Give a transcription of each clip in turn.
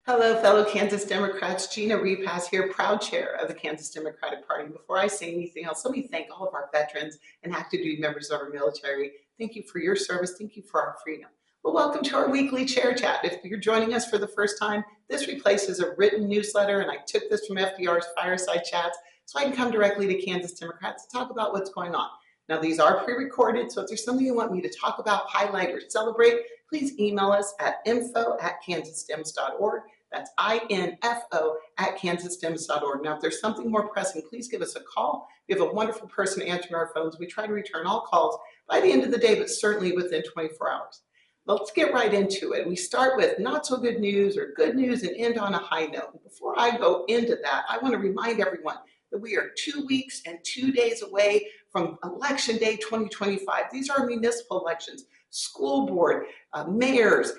Hello, fellow Kansas Democrats. Gina Repass here, proud chair of the Kansas Democratic Party. Before I say anything else, let me thank all of our veterans and active duty members of our military. Thank you for your service. Thank you for our freedom. Well, welcome to our weekly chair chat. If you're joining us for the first time, this replaces a written newsletter, and I took this from FDR's Fireside Chats so I can come directly to Kansas Democrats to talk about what's going on. Now, these are pre-recorded, so if there's something you want me to talk about, highlight, or celebrate, please email us at info@kansasdems.org. That's info@kansasdems.org. Now, if there's something more pressing, please give us a call. We have a wonderful person answering our phones. We try to return all calls by the end of the day, but certainly within 24 hours. Let's get right into it. We start with not so good news or good news and end on a high note. Before I go into that, I want to remind everyone that we are 2 weeks and 2 days away from Election Day 2025. These are municipal elections, school board, mayors,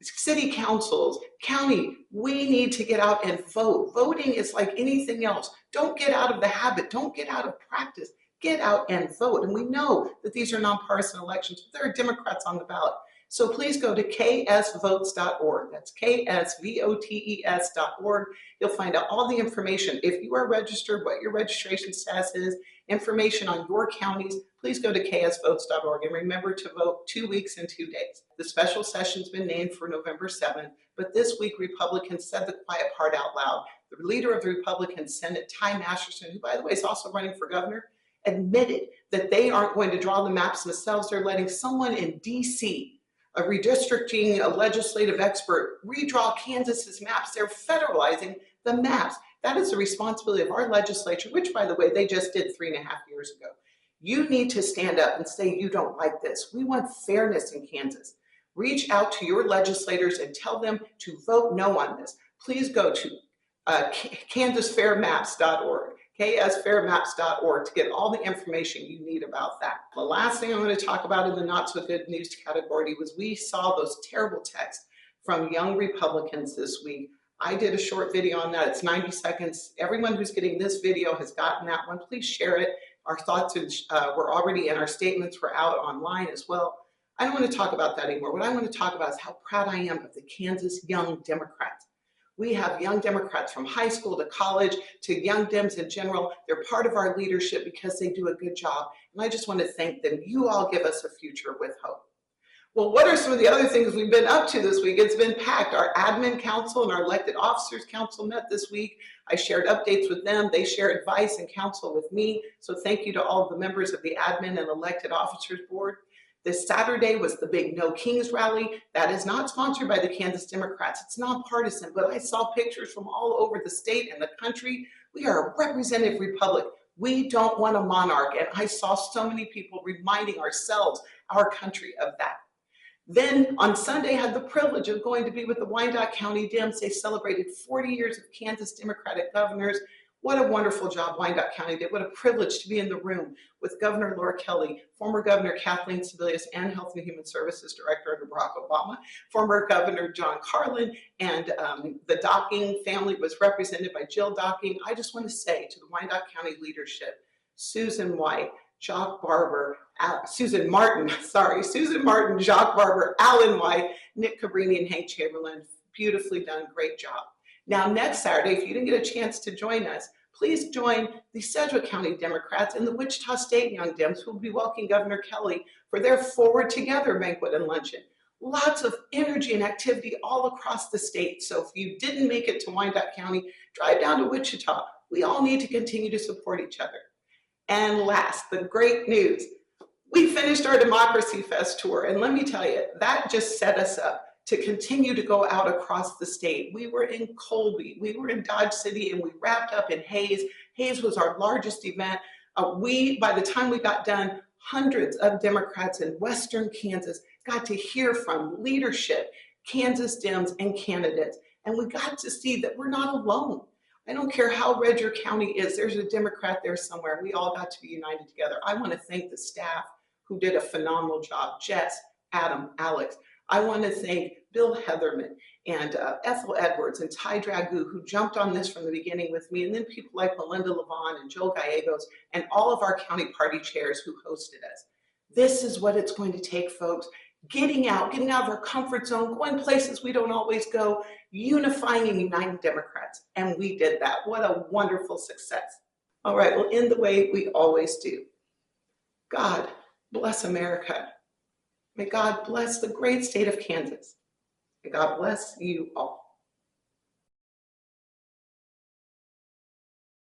city councils, county. We need to get out and vote. Voting is like anything else. Don't get out of the habit. Don't get out of practice. Get out and vote. And we know that these are nonpartisan elections, but there are Democrats on the ballot. So please go to ksvotes.org. That's ksvotes.org. You'll find out all the information. If you are registered, what your registration status is, information on your counties, please go to ksvotes.org. And remember to vote 2 weeks and 2 days. The special session's been named for November 7th, but this week Republicans said the quiet part out loud. The leader of the Republican Senate, Ty Masterson, who by the way is also running for governor, admitted that they aren't going to draw the maps themselves. They're letting someone in DC, a redistricting, a legislative expert, redraw Kansas's maps. They're federalizing the maps. That is the responsibility of our legislature, which, by the way, they just did 3.5 years ago. You need to stand up and say you don't like this. We want fairness in Kansas. Reach out to your legislators and tell them to vote no on this. Please go to kansasfairmaps.org. ksfairmaps.org to get all the information you need about that. The last thing I'm going to talk about in the not so good news category was we saw those terrible texts from young Republicans this week. I did a short video on that. It's 90 seconds. Everyone who's getting this video has gotten that one. Please share it. Our thoughts were already in our statements were out online as well. I don't want to talk about that anymore. What I want to talk about is how proud I am of the Kansas young Democrats. We have young Democrats from high school to college to young Dems in general. They're part of our leadership because they do a good job. And I just want to thank them. You all give us a future with hope. Well, what are some of the other things we've been up to this week? It's been packed. Our admin council and our elected officers council met this week. I shared updates with them. They share advice and counsel with me. So thank you to all of the members of the admin and elected officers board. This Saturday was the big No Kings Rally. That is not sponsored by the Kansas Democrats. It's nonpartisan, but I saw pictures from all over the state and the country. We are a representative republic. We don't want a monarch. And I saw so many people reminding ourselves, our country, of that. Then on Sunday, I had the privilege of going to be with the Wyandotte County Dems. They celebrated 40 years of Kansas Democratic governors. What a wonderful job Wyandotte County did. What a privilege to be in the room with Governor Laura Kelly, former Governor Kathleen Sebelius, and Health and Human Services Director under Barack Obama, former Governor John Carlin, and the Docking family was represented by Jill Docking. I just want to say to the Wyandotte County leadership, Susan White, Jaque Barber, Susan Martin, Jaque Barber, Allan White, Nick Cabrini, and Hank Chamberlain. Beautifully done, great job. Now, next Saturday, if you didn't get a chance to join us, please join the Sedgwick County Democrats and the Wichita State Young Dems who will be welcoming Governor Kelly for their Forward Together banquet and luncheon. Lots of energy and activity all across the state. So if you didn't make it to Wyandotte County, drive down to Wichita. We all need to continue to support each other. And last, the great news. We finished our Democracy Fest tour, and let me tell you, that just set us up to continue to go out across the state. We were in Colby, we were in Dodge City, and we wrapped up in Hays. Hays was our largest event. By the time we got done, hundreds of Democrats in Western Kansas got to hear from leadership, Kansas Dems, and candidates. And we got to see that we're not alone. I don't care how red your county is, there's a Democrat there somewhere. We all got to be united together. I want to thank the staff who did a phenomenal job. Jess, Adam, Alex. I want to thank Bill Heatherman and Ethel Edwards and Ty Dragoo, who jumped on this from the beginning with me, and then people like Melinda Levon and Joe Gallegos and all of our county party chairs who hosted us. This is what it's going to take, folks. getting out of our comfort zone, going places we don't always go, unifying and uniting Democrats. And we did that. What a wonderful success. All right, we'll end the way we always do. God bless America. May God bless the great state of Kansas. May God bless you all.